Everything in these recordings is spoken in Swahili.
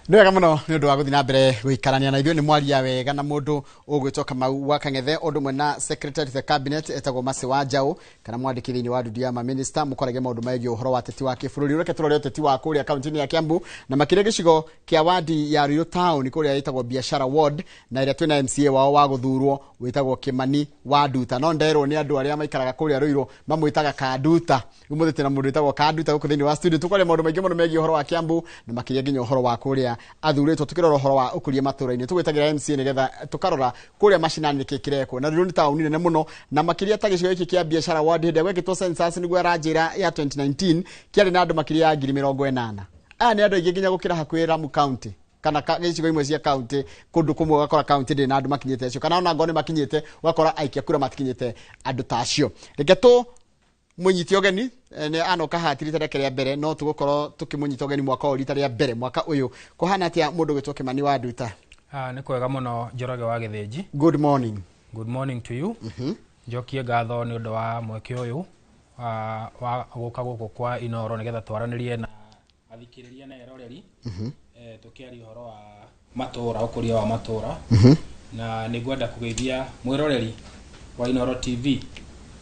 Ndega muno ni undu wa guthina mbere guikarania na ithuĩ ni mwaria wega na mundu ugwitoka mau wa Kang'ethe undu mwe na secretary the cabinet etagwo Masi wa Njau kana mwandikithini wa ndudu ya ma minister mukorage maundu maigi uhoro wa teti wa kibũrũri ureke turore teti wa kuria kaunti-ini ya Kiambu na makire gicigo kia wadi ya Ruiru town kuria itagwo biashara ward na iria twina MCA wao wa guthurwo witagwo Kimani wa Nduta no nderwo ni andu aria maikaraga kuria Ruiru mamwitaga Kanduta umuthite na mundu itagwo Kanduta guku thini wa studio tukore maundu maigi muno meigi uhoro wa Kiambu na makire nginya uhoro wa kuria athuritwo tukirora uhoro wa ukuria matũra-inĩ tugwetagira MCA nigetha tukarora kuria mashinani kikireko na Ruiru ni tauni nene muno na makiria ta gicigo giki kia biashara ward hinde gwekitwo census niguo aranjira ya 2019 kiari na andu makiria 80,000 aya ni andu aingi nginya gukira hakuhi Lamu county kana gicigo imwe cia county kundu kumwe gakora county ndi na andu makinyite acio kana ona ngone makinyite wakora aikia kura matikinyite andu ta acio regeto munyiti ogeni ne anoka hatiri rita rĩa mbere no tugukorwo tukimunyita ogeni mwaka rita rĩa mbere mwaka uyu kuhana atia mundu gwitwo Kimani wa Nduta ni kwega muno Njoroge wa Githinji. Good morning. Good morning to you. Njokie ngatho ni undu wa mweke uyu wa guka guku kwa Inoro nigetha twaranirie na athikiriria na eroreri tukiari uhoro wa matura ukuria wa matura na nigwenda kugeithia mwiroreri wa Inoro TV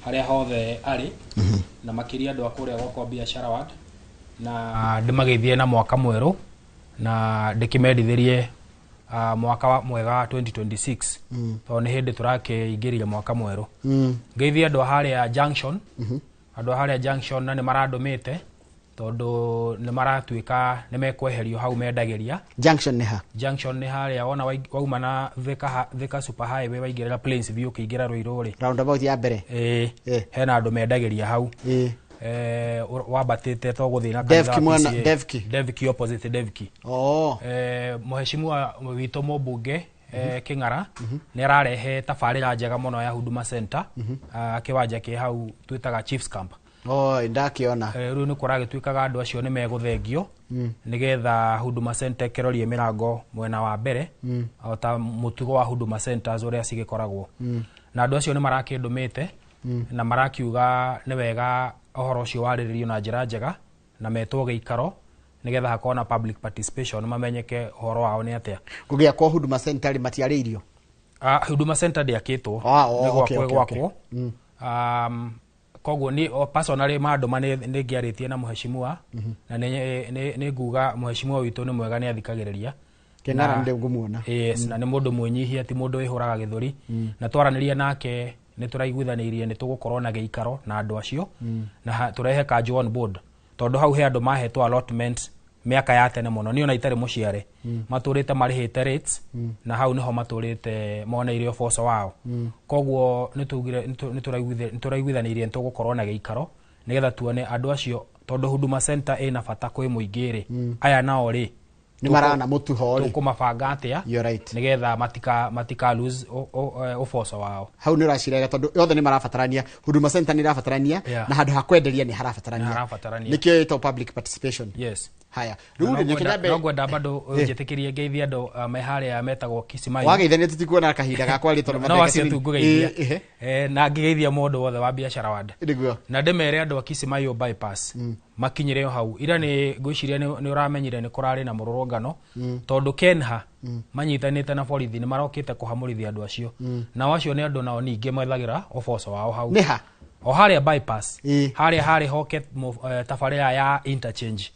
haria hothe ari na makiria andu akuria goko biashara ward na ndimageithie na mwaka mweru na ndikimendithirie mwaka mwega 2026 to ni hindi turakiingirire mwaka mweru ngeithia andu haria junction andu haria junction na ni maradumite tondu ni maratuika ni mekweherio hau mendagiria junction ni haria wona wauma na Thika super highway waingirira Plains View kiingira Ruiru ri roundabout ya mbere hena andu mendagiria hau wabatite to guthina Devki opposite Devki muheshimiwa wito mubunge King'ara ni ararehe tabarira njega muno ya Huduma Center kiwanja ki hau twitaga Chiefs Camp ndakiona riu ni kuragituikaga andu acio ni meguthengio nigetha Huduma Center kirorie mirango mwena wa mbere ota mutugo wa Huduma Centers uria cigikoragwo na andu acio ni marakindumite na marakiuga ni wega ohoro ucio wariririo na njira njega na metwo giikaro nigetha hakona public participation mamenyeke ohoro wao ni atia kugia kwa Huduma Center matiariirio Huduma Center ndiakitwo ni gwakwo koguo ni personally maandu mane ngiaritie na muheshimiwa na ni nguga muheshimiwa witu ni mwega ni athikagiriria King'ara ndi ngumuona yes na ni mundu mwenyihia ti mundu wihuraga githuri na twaraniria nake ni turaiguithanirie ni tugukorwo na giikaro na andu acio na turehe kanju on board tondu hau he andu mahetwo allotment miaka ya tene muno ni ona itari muciare maturite marihite rates na hau niho maturite moneire oboco wao koguo ni turaiguithanirie tugukorwo na giikaro nigetha tuone andu acio tondu Huduma Center ina bata kwi muingiri aya nao ri ni marana mutuho ri tukumabanga atia nigetha matika lose oboco wao hau ni uracirega tondu yothe ni marabatarania Huduma Center ni rabatarania na handu ha kwenderia ni harabatarania nikio ito public participation yes haya riu ni kinyabe no gwenda bado njetikirie ngeithia andu meharia metagwo Kisimai wageithania tutikuona kahinda gakwa ri tondu no acio tungugeithia na ngeithia mundu wothe wa biashara ward na ndemere andu Kisimai bypass makinyire hau ira ni ngwiciria ni uramenyire ni kurari na mururungano tondu Kenha manyitanite na borithi ni marokite kuhamurithia andu acio na wacio ni andu nao ninge methagira oboco wao hau niha o haria bypass haria hoke tabarira ya interchange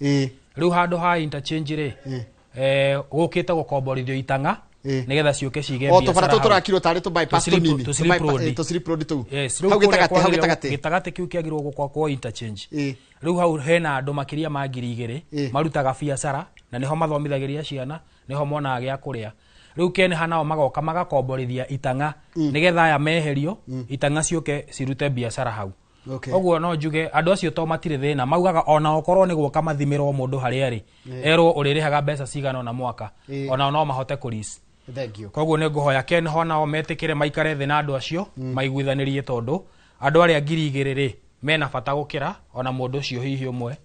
riu handu ha interchange ri gukite gukomborithio Itang'a nigetha ciuke cige biashara to para turakiro tari to bypass tunini to slip road tu hau gitagate kiu kiagirwo gukwa kwa interchange riu hau hena andu makiria ma 2,000 marutaga biashara na niho mathomithagiria ciana niho mona gya kuria riu Kenha nao magoka magakomborithia Itang'a nigetha aya meherio Itang'a ciuke cirute biashara hau oguo no njuge andu acio to matire thina maugaga ona okorwo ni gwoka mathimirwo mundu haria ri erwo uririhaga mbeca cigana na mwaka ona no mahote kuris koguo ni nguhoya Kenha nao metikire maikare thi na andu acio maiguithanirie tondu andu aria 2,000 ri mena bata gukira ona mundu ucio hihi umwe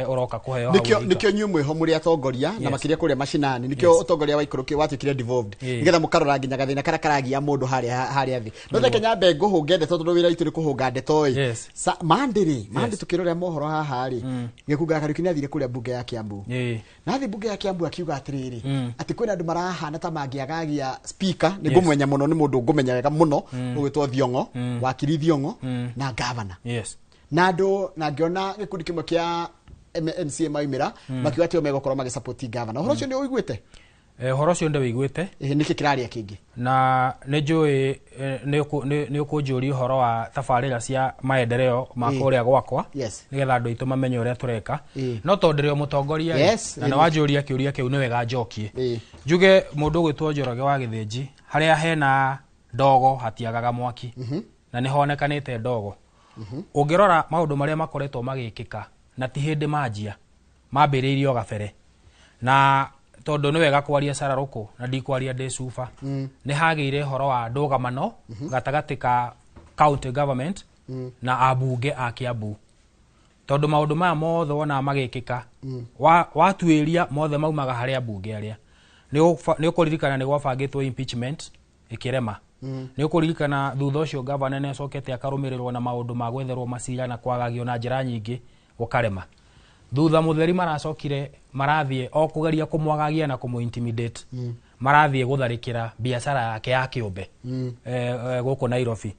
oroka kuheo nikio nyumwe ho muri atongoria na makiria kuria mashinani nikio utongoria wa ikuruki watukire devolved nigetha mukarora nginya gathina karagia mundu haria thi no theke nyambe nguhunge ndeto tondu wira itu ni kuhunga ndeto mandi tukirora mohoro haha ri gikuga Kariuki ni athire kuria bunge ya Kiambu na thi bunge ya Kiambu akiuga atiriri ati kwina andu marahana ta mangiagagia speaker ni ngumenya muno ni mundu ngumenya wega muno ugitwo Thiongo wakiri Thiongo na governor na andu na ngiona gikundi kimwe kia MCA maimira makiwa tio megokorwo magisupport governor horo cio ni uiguite horo cio ndawiguite niki kiraria kingi na ne njui ni ukunjuri horo wa tafarira cia maendeleo makuria gwakwa nigetha andu itu mamenye uria tureka no tondu rio mutongoria na na wanjuria kiuria kiu ni wega njokie njuge mundu gwitwo Njoroge wa Githinji haria hena ndogo hatiagaga mwaki na ni honekanite ndogo ungirora maundu maria makoretwo magikika na ti hindi manjia mambiriirio gabere na tondu ni wega kwaria Sararuko na ndikwaria Ndecuba ni hagire horo wa ndugamano gatagati ka county government na abunge a Kiambu tondu maundu maya mothe wona magikika watuiria mothe maumaga haria bunge aria ni ukuririkana ni gwabangitwo impeachment ikirema ni ukuririkana thutha ucio governor ne acokete akarumirirwo na maundu ma gwetherwo macira na kwagagio na njira nyingi gukarema thutha mutheri maracokire marathie o kugeria kumwagagia na kumu-intimidate marathie gutharikira biashara yake ya kiumbe guku Nairobi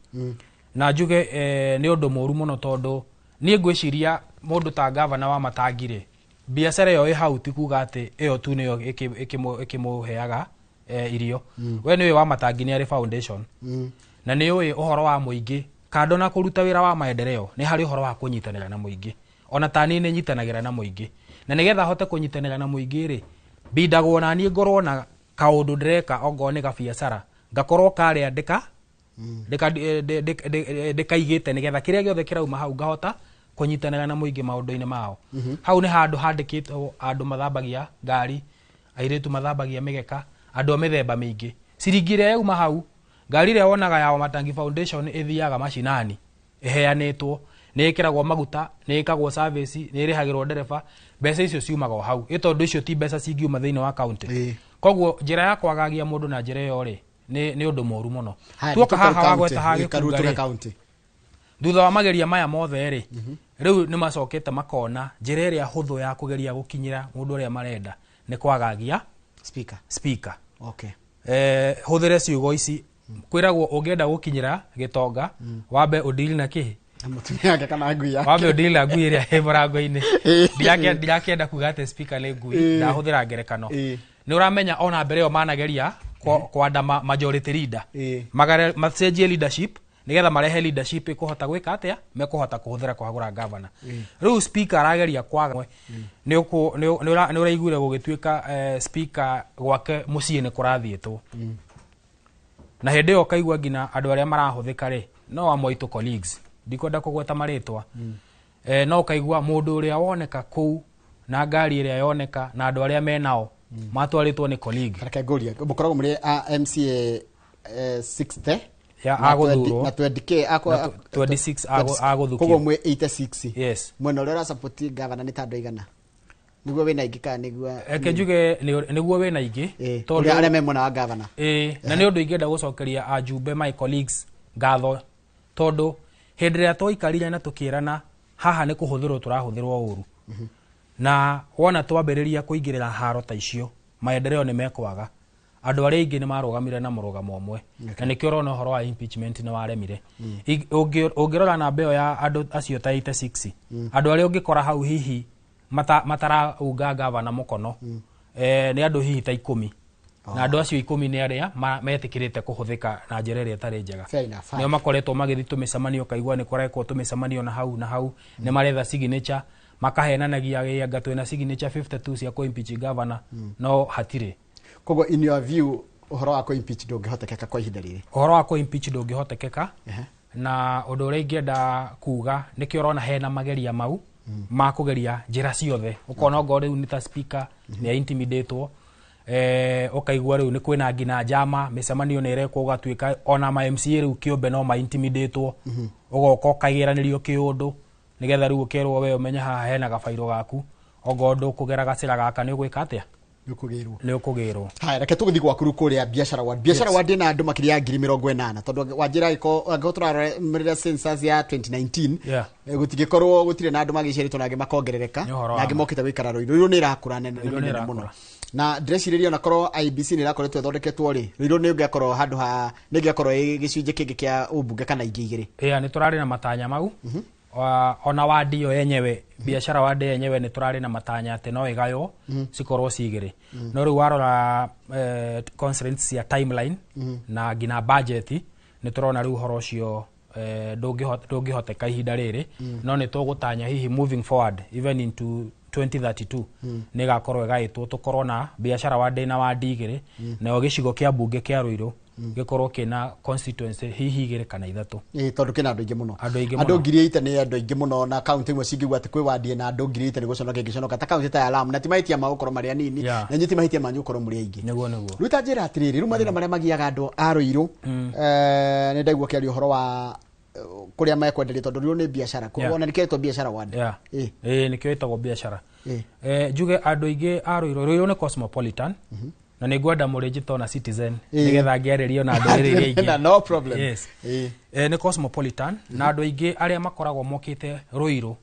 na njuge ni undu moru muno tondu ni ngwiciria mundu ta governor wa Matangire biashara yo ihau ti kuga ati iyo tu niyo ikimuheaga irio we niwe wa Matangi ni ari foundation na niwe uhoro wa muingi kando na kuruta wira wa maendeleo ni hari uhoro wa kunyitanira na muingi ona tani ni nyitanagira na muingi na nigetha hote kunyitanira na muingi ri bindagwo na ni ngorwo na kaundu ndireka ongo ni ga biashara ngakorwo kare andika ndikaigite nigetha kiria giothe kirauma hau ngahota kunyitanira na muingi maundu-ini mao hau ni handu handikitwo andu mathambagia ngari airetu mathambagia migeka andu mithemba mingi ciringire yauma hau ngari ria wonaga ya Matangi Foundation ithiaga mashinani iheanitwo ni ikiragwo maguta ni ikagwo service ni irihagirwo ndereba mbeca icio ciumaga hau itondu icio ti mbeca cingiuma thiini wa county koguo njira ya kwagagia mundu na njira iyo ri ni undu moru muno tuoka haha wagweta hage Karuturi county thutha wa mageria maya mothe ri riu ni macokete makona njira iria huthu ya kugeria gukinyira mundu uria marenda ni kwagagia speaker huthire ciugo ici kwiragwo ungienda gukinyira Gitonga wambe udili na kihi mutumia kana ngui yake wambe udili na ngui iria he murango-ini ndirakenda kuga ate speaker ni ngui ndahuthira ngerekano ni uramenya ona mbere yo manageria kwanda majority leader magare macenjie leadership nigetha marehe leadership ikuhota gwika atia mekuhota kuhuthira kuhagura governor riu speaker arageria kwaga ni uraiguire gugituika speaker gwake mucii ni kurathietwo na hindi yo kaigua ngina andu aria marahuthika ri no amoitu colleagues ndikwenda kugweta maritwa no kaigua mundu uria woneka kuu na ngari iria yoneka na andu aria menao matwaritwo ni colleague reke ngoria mukoragwo muri MCA 60 ya aguthurwo na 20k 26 aguthukio koguo mwe 86 yes mwena uria ra support governor ni tando igana niguo wina ingi ka niguo eke njuge niguo wina ingi tondu aria me mwena wa governor na ni undu ingenda gucokeria ajumbe my colleagues ngatho tondu hindi ria twikarire na tukirana haha ni kuhuthirwo turahuthirwo uru na wona twambiriria kuingirira haro ta icio maendeleo ni mekwaga andu aria ingi ni marugamire na murugamo omwe na nikio rona horo wa impeachment ni waremire ungirora na mbeo ya andu acio ta 86 andu aria ungikora hau hihi matara unga governor mukono ni andu hihi ta 10 na andu acio 10 ni aria metikirite kuhuthika na njira iria tari njega nio makoretwo magithi tumicemanio kaigua ni kurekwo tumicemanio na hau ni maretha signature makahenanagia gĩa twina signature 52 cia ku impeach governor no hatire koguo in your view uhoro wa ku impeach ndungihotekeka kwa ihinda riri uhoro wa ku impeach ndungihotekeka na undu uria ingienda kuga nikio rona hena mageria mau ma kugeria njira ciothe ukona ngo riu ni ta speaker ni intimidatewo ukaigua riu ni kwina ngina njama micemanio ni irekwo ugatwika ona ma MCA riu kiumbe no ma intimidatewo ugoka ukagiranirio kiundu nigetha riu ukirwo we umenye haha hena gabairo gaku ogondo kugera gacira gaka ni ugwika atia ni ukugirwo haya reke tuguthi gwaku kuria biashara ward na andu makiria 80,000 tondu wanjira angotwara mirira census ya 2019 gutigikorwo gutire na andu magiciritwo na angi makongerereka na angi mokite gwikara Ruiru ni irakura nene muno na ndreciria na korwo IBC ni irakoretwo thondeketwo ri Ruiru ni ungiakorwo handu ha ni ngiakorwo gicunje kingi kia ubunge kana ingi igiri ni turari na matanya mau ona wadi yo yenyewe biashara wadi yenyewe ni turari na matanya ati no igayo cikorwo cigire no riu warora constraints ya timeline na gina budget ni turona riu horo cio ndungihoteka ihinda riri no ni tugutanya hihi moving forward even into 2032 ni gakorwo gaitwo tukorwo na biashara wadi na wadi igiri na gicigo kia bunge kia Ruiru gikorwo kina constituency hihi igiri kana ithatu tondu kina andu ingi muno andu ngiri ite ni andu ingi muno na county imwe cingigwa ati kwi wadi na andu ngiri ite ni guconoka ngiconoka ta county ta ya Lamu na timaitia magukoro mari anini na nyiti mahitia manyu ukoro muri aingi niguo riu ta njira atiriri riu mathina maria magiaga andu a Ruiru ni ndaigua kiario horo wa kuria mekwenderia tondu riu ni biashara kuona niketwo biashara wadi niketwo biashara juge andu ingi a Ruiru ni cosmopolitan na ni gwenda murijito na Citizen nigetha ngiarerio na andu iri ingi no problem yes ni cosmopolitan na andu ingi aria makoragwo mokite Ruiru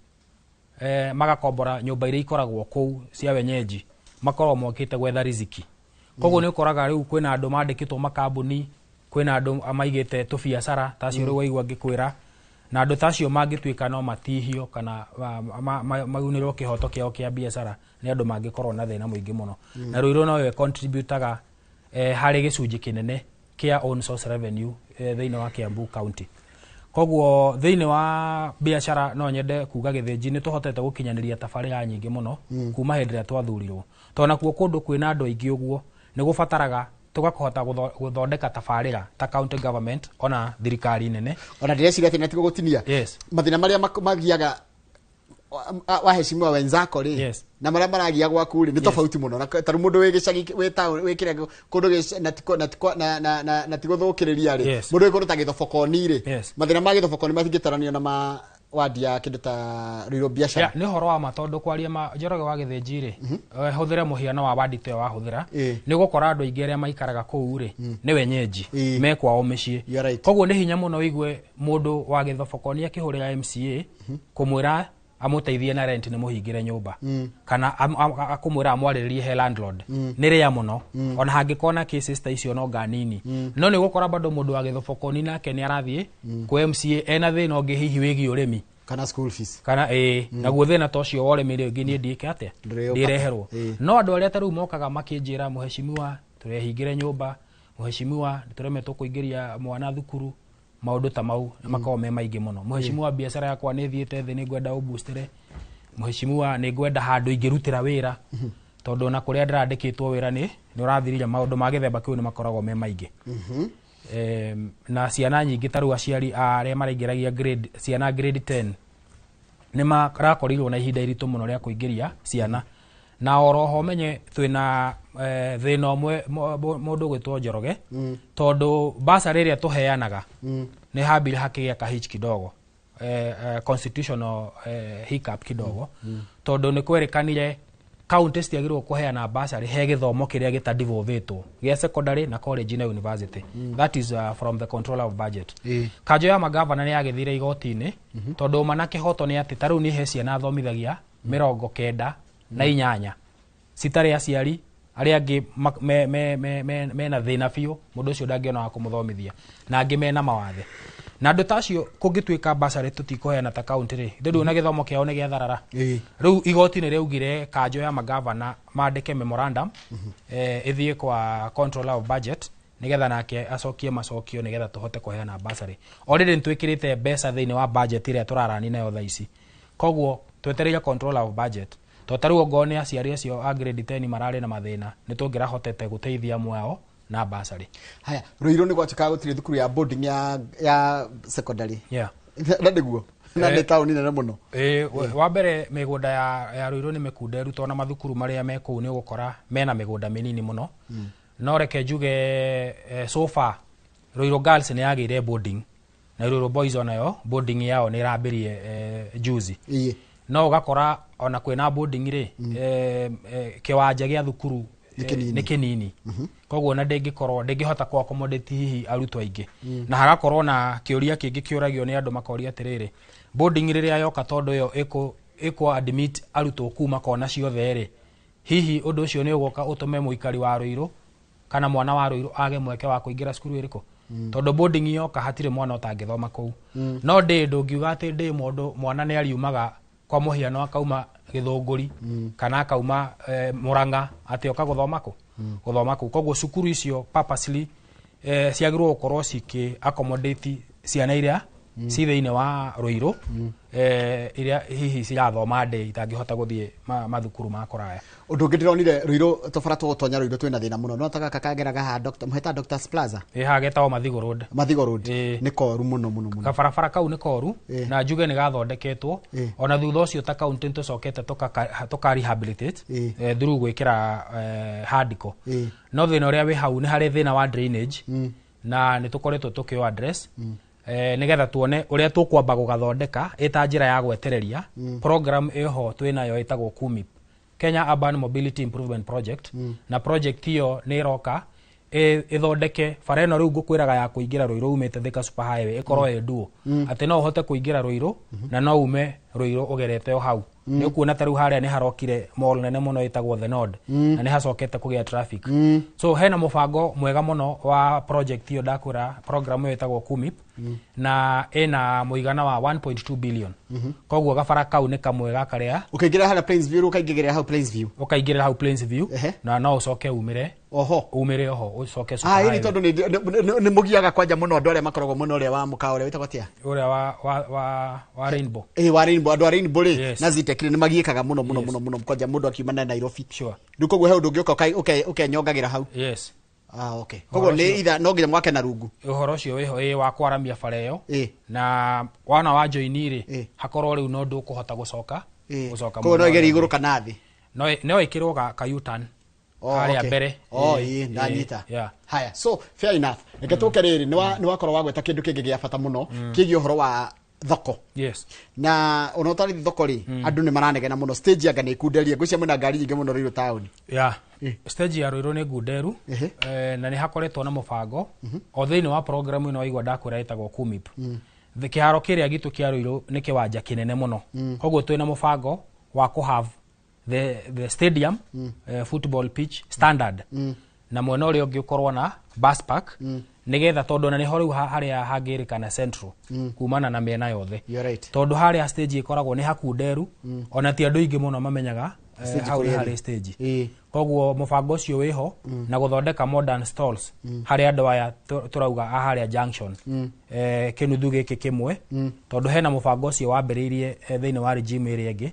magakombora nyumba iria ikoragwo kou cia wenyeji makorwo mokite gwetha riziki koguo ni ukoraga riu kwina andu mandikitwo makambuni kwina andu amaigite tu biashara tacio riu waigua ngikwira na andu tacio mangituika no matihio kana maunirwo kihoto kiao kia biashara ni andu mangikorwo na thina muingi muno na Ruiru no we contributaga hari gicunji kinene kia own source revenue thiini wa Kiambu County koguo thiini wa biashara no nyende kuga githinji ni tuhotete gukinyaniria tabarira nyingi muno kuma hendira twathurirwo tona kuo kundu kwina andu aingi uguo ni gubataraga tugakohota guthondeka tabarira ta county government ona thirikari nene ona direciria ati natigo gutinia mathina maria magiaga waheshimiwa wenzako ri na maria maragia gwaku ri ni tofauti muno na taru mundu wi gicagi wi town wi kire kundu na tigo thukiriria ri mundu wi kundu ta githobokoni ri mathina ma githobokoni matingitaranio na ma wadi ya kindu ta Ruiru biashara ni horo wa matondu kwaria Njoroge wa Githinji ri huthira muhiano wa wadi te wa huthira ni gukora andu aingi aria maikaraga kou ri ni wenyeji mekwa o micii koguo ni hinya muno igwe mundu wa githobokoni akihurira MCA kumwira amuteithie na rent ni muhingire nyumba kana akumwira amwariririe he landlord ni ria muno ona hangikona cases ta icio no ganini no ni gukora bado mundu wa githobokoni nake ni arathie ku MCA ena thina ungi hihi wigi urimi kana school fees kana naguo thina tocio wore mire ungi ni ndike atia ndireherwo no andu aria taru mokaga makinjira muheshimiwa turehingire nyumba muheshimiwa turemetwo kuingiria mwana thukuru maundu ta mau makao me maingi muno muheshimiwa biashara yakwa ni thiete thi ni ngwenda ubustere muheshimiwa ni ngwenda handu ingirutira wira tondu na kuria ndirandikitwo wira ni urathirira maundu ma githemba kiu ni makoragwo me maingi na ciana nyingi taru aciari aria maraingiragia grade ciana grade 10 ni marakorirwo na ihinda iritu muno ria kuingiria ciana na oroho menye twina thina umwe mundu gwitwo Njoroge tondu basa riria tuheanaga ni habili hakigia kahich kidogo constitutional hiccup kidogo tondu ni kwerekanire county stiagirwo kuheana basa ri he githomo kiria gitadivovitwo gia secondary na college na university that is from the controller of budget kajo ya magavana ni agithire igoti-ini tondu manake hoto ni ati taru ni he ciana thomithagia 90 na 8 citari aciari aria angi mena thina biu mundu ucio ndangiona wa kumuthomithia na angi mena mawathe na andu tacio kungituika basari tutikoheana ta county ri ndu na githomo kiao ni giatharara riu igoti ni riugire kanjo ya magavana mandike memorandum ithie kwa controller of budget nigetha nake acokie macokio nigetha tuhote kuheana basari already ntwikirite mbeca thiini wa budget iria turarani nayo tha ici koguo twetereire controller of budget totaru ogone aciari acio a grade 10 marari na mathina nitungira hotete guteithia mwao na basari haya Ruiru ni gwatuka gutire thukuru ya boarding ya secondary ndiguo na ni town nene muno wa mbere migunda ya Ruiru ni mikunderu tona mathukuru maria meku ni ugukora mena migunda minini muno no reke njuge so far Ruiru girls ni agire boarding na Ruiru Boys onayo boarding yao ni rambirie juzi no ugakora ona kwina boarding ri kiwanja gya thukuru ni kinini koguo na ndingihota ku accommodate hihi arutwo aingi na hagakorwo na kiuria kingi kiuragio ni andu makoria atiriri boarding riria yoka tondu yo iko admit arutwo kuma kona ciothe ri hihi undu ucio ni ugoka utume muikari wa Ruiru kana mwana wa Ruiru age mweke wa kuingira cukuru iriko tondu boarding yoka hatire mwana utangithoma kou no ndungiuga ati ndi mundu mwana ni ariumaga kwa muhiano akauma Githunguri kana akauma Muranga ati oka guthoma ku koguo cukuru icio purposely ciagirwo gukorwo ciki accommodate ciana iria ci thiini wa Ruiru iria hihi cirathoma ndĩ itangihota guthie mathukuru ma kuraya undu ngidironire Ruiru tofaratwo gutonya Ruiru twina thina muno no taka kakageraga ha Dr. Muheta Doctor's Plaza hagetawo Mathigo Road ni koru muno kabarabara kau ni koru na njuge ni gathondeketwo ona thutha ucio ta county ntocokete toka rehabilitate through gwikira hardcore no thina uria wi hau ni hari thina wa drainage na ni tukoretwo tukio address nigetha tuone uria tukwamba gugathondeka eta njira ya gwetereria program eho twinayo etagwo KUMIP Kenya Urban Mobility Improvement Project na project hiyo ni roka ithondeke fareno riu ngukwiraga ya kuingira Ruiru umete Thika Super Highway ikorwo eduo ati no uhote kuingira Ruiru na no ume Ruiru ugerete o hau ni ukuona taru haria ni harokire mall nene muno itagwo The Nod na ni hacokete kugia traffic so hena mubango mwega muno wa project hiyo ndakura program hiyo itagwo KUMIP na ena muigana wa 1.2 billion koguo gabara kau ni kamwega karia ukaingira hala Plainsview ukaingira hau Plainsview na no ucoke umire oho ucoke Super Highway tondu ni mugiaga kwanja muno andu aria makoragwo muno uria wa mukao uria witagwo tia uria wa Rainbow wa Rainbow andu a Rainbow ri na zitekire ni magiekaga muno kwanja mundu akiuma na Nairobi ndukoguo he undu ngioka ukenyongagira hau okay koguo ni itha no nginya mwake na rungu uhoro ucio wiho wa kwaramia fareo na wana wa joini ri hakorwo riu no ndu kuhota gucoka koguo no igeri iguru kana thi no ikirwo ka U-turn haria mbere ndanyita haya so fair enough ngetuke riri ni wakorwo wagweta kindu kingi gia bata muno kigi uhoro wa thoko na unotari thoko ri andu ni maranegena muno stage anga ni kunderia ngwicia muna ngari nyingi muno Ruiru town stage ya Ruiru ni ngunderu na ni hakoretwo na mubango o thiini wa program ino igwa ndakwira itagwo KUMIP kiharo kiria gitu kia Ruiru ni kiwanja kinene muno koguo twina mubango wa ku have the stadium football pitch standard na mwena uria ungikorwo na bus park nigetha tondu na ni horiu haria hangirikana central kumana na miena yothe tondu haria stage ikoragwo ni hakunderu ona ti andu ingi muno mamenyaga hau haria stage koguo mubango ucio wiho na guthondeka modern stalls haria andu aya turauga haria junction kinuthu giki kimwe tondu hena mubango ucio wambiriirie thiini wa regime iria ingi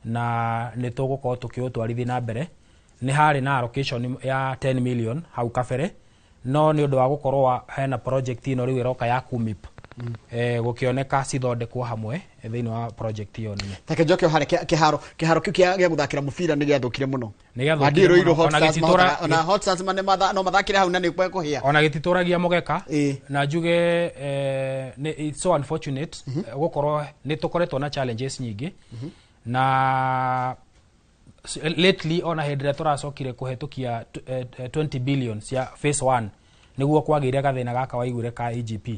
na ni tugukorwo tukiutwarithia na mbere ni hari na allocation ya 10 million hau kabere no ni undu wa gukorwo hena project ino riu iroka ya KUMIP gukioneka cithondekwo hamwe thiini wa project iyo nene take njokio hare kiharo kia guthakira mubira ni giathukire muno Ruiru ona hot stars mane no mathakire hau na ni kwehia ona gitituragia mugeka na njuge it's so unfortunate gukorwo ni tukoretwo na challenges nyingi na lately ona hindire turacokire kuhetukia 20 billion cia phase 1 niguo kwagire gathina gaka waigure ka EGP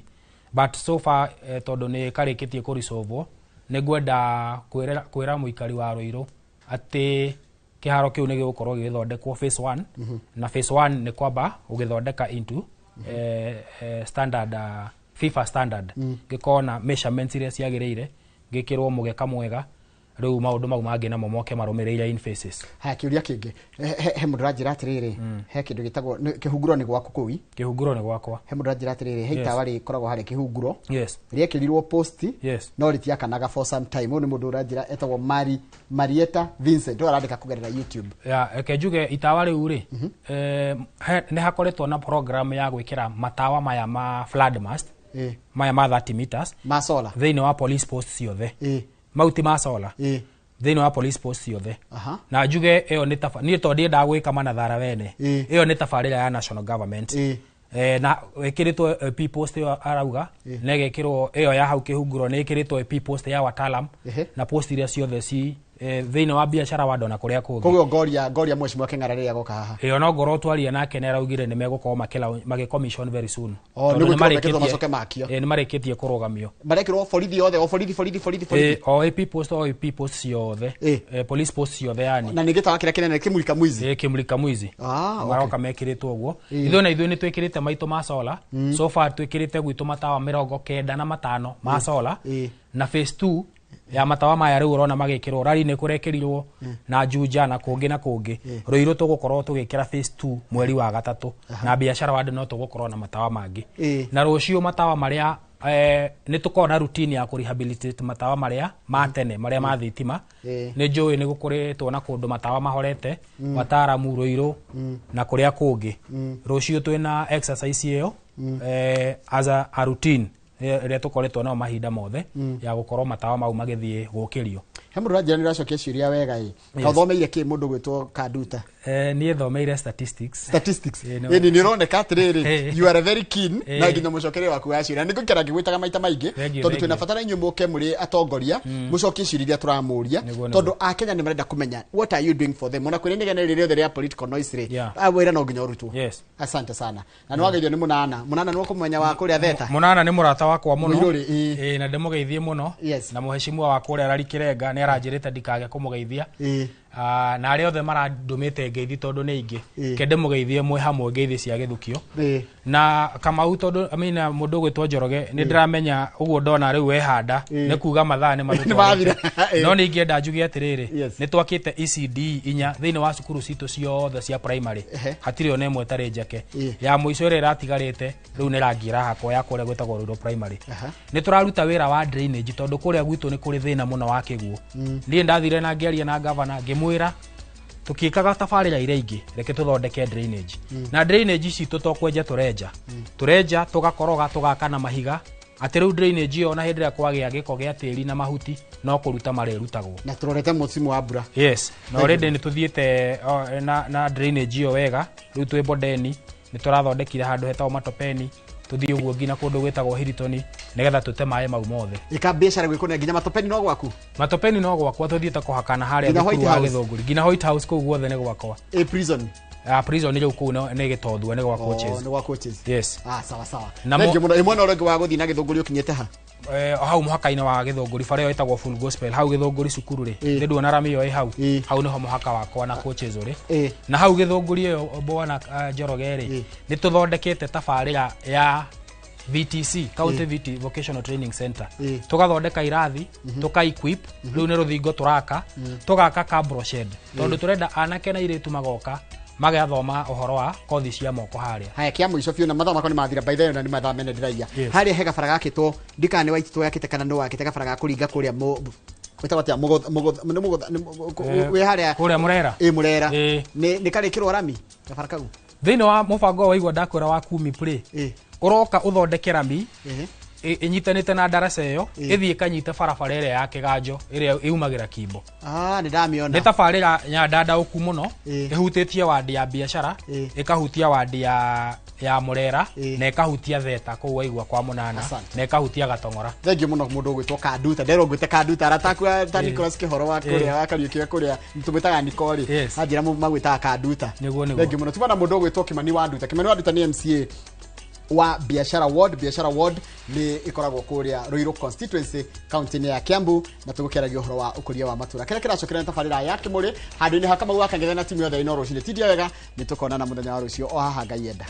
but so far tondu ni karikitie ku resolve ni gwenda kwira muikari wa Ruiru ati kiharo kiu ni gigukorwo githondekwo phase 1 na phase 1 ni kwamba ugithondeka into standard FIFA standard gikona measurements iria ciagiriire gikirwo mugeka mwega riu maundu mau mangi na momoke marumireire in phases ha kiuria kingi he mundu ranjira atiriri he kindu gitagwo kihunguro ni gwaku kuwi kihunguro ni gwakwa he mundu ranjira atiriri he tawari koragwo hari kihunguro riekirirwo post no ritiakanaga for some time ni mundu ranjira etagwo Marieta Vincent arandika kugerera YouTube ekejuge itawari uri ni hakoretwo na program ya gwikira matawa maya ma flood mast maya ma 30 meters ma solar thiini wa police post ciothe mauti ma solar thiini wa police post ciothe na njuge iyo ni tondu ndiendaga gwika manathara wene iyo ni tabarira ya national government na ekiritwo p post yo arauga na gekirwo iyo ya hau kihunguro na ekiritwo p post ya watalam na post iria ciothe ci thĩinĩ wa biashara wa ndona kũrĩa kũngĩ koguo ngoria mheshimiwa Kĩng'ara rĩrĩa agoka haha ĩyo no ngorwo twaria nake nĩ araugire nĩ megũkorwo magĩcommission very soon nĩ marĩkĩtie macoke makio nĩ marĩkĩtie kũrũgamio marekĩrwo borithi yothe o borithi o AP post ciothe police post ciothe yani na nĩ gĩtawa kĩrĩa kĩnene kĩmulika mwizi kĩmulika mwizi maroka mekĩrĩtwo ũguo ithuĩ na ithuĩ nĩ twĩkĩrĩte maitũ ma solar so far twĩkĩrĩte gwitũ matawa 95 ma solar na phase 2 ya matawa maya rĩu urona magĩkĩrwo rari nĩ kũrekerirwo na Juja na kũngĩ Ruiru tũgũkorwo tũgĩkĩra phase 2 mweri wa gatatũ na biashara wa andũ no tũgũkorwo na matawa mangĩ na rũciũ matawa marĩa nĩ tũkorwo na routine ya kũrehabilitate matawa marĩa ma tene marĩa ma thitima nĩ njũĩ nĩ gũkoretwo na kũndũ matawa mahorete Wataaramu Ruiru na kũrĩa kũngĩ rũciũ twĩna exercise ĩyo as a routine ĩrĩa tũkoretwo nao mahinda mothe ya gũkorwo matawa mau magĩthiĩ gũkĩrio he mũndũ ranjĩra nĩ ũracokia ciũria wega ũthomeire kĩ mũndũ gwĩtwo Kanduta niĩ thomeire statistics nĩ ũroneka atĩrĩrĩ you are very keen na nginya mũcokerie waku wa ciũria nĩ ngũkĩra ngĩgwĩtaga maita maingĩ tondũ twĩna bata na inyuĩ mũke mũrĩ atongoria mũcokie ciũria iria tũramũria tondũ akenya nĩ marenda kũmenya what are you doing for them ona kwĩna inegene rĩrĩa rĩothe rĩa political noise rĩ awĩra no nginya ũrutwo asante sana na nĩ wageithio nĩ Mũnana nĩ kũmenya wa kũrĩa theta Mũnana nĩ mũrata wakwa mũno na ndĩmũgeithie mũno na mũheshimiwa wa kũrĩa Larry Kĩrenga nĩ aranjĩrĩte ndikage kũmũgeithia na arĩa othe marandũmĩte ngeithi tondũ nĩ ingĩ kende mũgeithie mwe hamwe ngeithi cia gĩthukio na Kamau tondũ amina mũndũ gwĩtwo Njoroge nĩ ndĩramenya ũguo ndona rĩu wehanda nĩ kuga mathaa nĩ mathira no nĩ ingĩenda njuge atĩrĩrĩ nĩ twakĩte ECD 4 thĩinĩ wa cukuru citũ ciothe cia primary hatirĩ ona ĩmwe tarĩ njake ya mũico ĩrĩa ĩratigarĩte rĩu nĩ rangi rahakwo ya kũrĩa gwĩtagwo Ruiru primary nĩ tũraruta wĩra wa drainage tondũ kũrĩa gwitũ nĩ kũrĩ thĩna mũno wa kĩguũ niĩ ndathire na ngĩaria na governor ngĩmwĩra tukikaga tabarĩra iria ingĩ reke tũthondeke drainage na drainage ici tũtokwenja turenja tugakoroga tugaka na mahiga atĩ rĩu drainage iyo na hĩndĩ ĩrĩa kwagĩa gĩko gĩa tĩri na mahuti no kũruta marĩrutagwo na tũrorete mũcimu wa mbura na already nĩ tũthiĩte na drainage iyo wega rĩu twĩ Bondeni nĩ tũrathondekire handũ hetagwo Matopeni tuthii uguo ngina kundu gwitagwo Hilton nigetha tute maĩ mau mothe ika biashara gwikone nginya Matopeni no gwaku twathiĩte kũhakana harĩa thukuru wa Gĩthũngũri ngina White House kũu guothe nĩ gwakwa prison rĩu kũu nĩ gĩtothua nĩ gwa coaches sawa ningĩ mũno ĩmwe no rĩngĩ wa gũthiĩ na Gĩthũngũri ũkinyĩte ha hau mũhaka-inĩ wa Gĩthũngũri bara ĩyo ĩtagwo Full Gospel hau Gĩthũngũri cukuru rĩ nduona rami ĩyo hau nĩho mũhaka wakwa na coaches ũrĩ na hau Gĩthũngũri ĩyo bwana Njoroge rĩ nĩ tũthondekete tabarĩra ya VTC County VT Vocational Training Center tugathondeka irathi tuka equip rĩu nĩ rũthingo tũraka tugaka cabro shed tondũ tũrenda anake na airĩtu magoka magathoma ũhoro wa kothi cia moko harĩa haya kia mũico biũ na mathaa makoni mathira by the way na nĩ mathaa mene ndĩraia harĩa he gabara gakĩtwo ndikana nĩ waititwo yakĩte kana no wakĩte gabara ga kũringa kũrĩa gwĩtagwo atĩa wĩ harĩa kũrĩa Murera nĩ karĩkĩrwo rami gabara kau thĩinĩ wa mũbango wa igwa ndakwĩra wa Kumi Play uroka ũthondeke rami inyitanĩte na ndaraca ĩyo ĩthiĩ kanyite barabara ĩrĩa ya Kĩganjo ĩrĩa ĩumagĩra Kimbo nĩ ndamĩona nĩ tabarĩra nyandandauku mũno ĩhutĩtie wandi ya biashara ĩkahutia wandi ya Murera na ĩkahutia Theta kũu waigua kwa Mũnana na ĩkahutia Gatong'ora thengiũ mũno mũndũ gwĩtwo Kanduta nderwo ngwĩte Kanduta arataku ta Nicholas Kĩhoro wa kũrĩa wa Kariũki kũrĩa tũmwĩtaga Nicole anjĩra magwĩtaga Kanduta thengiũ mũno tuma na mũndũ gwĩtwo Kimani wa Nduta nĩ MCA wa biashara ward ni ikoragwo kuria Ruiru constituency county ya Kiambu na tugukeragia uhoro wa ukuria wa matura kile kiracokera tabarira ya Kimuri handu ni hakama wa Kang'ethe na timu yothe ino rucine tidia wega ni tukona na muthenya wa rucio o haha Ngai enda.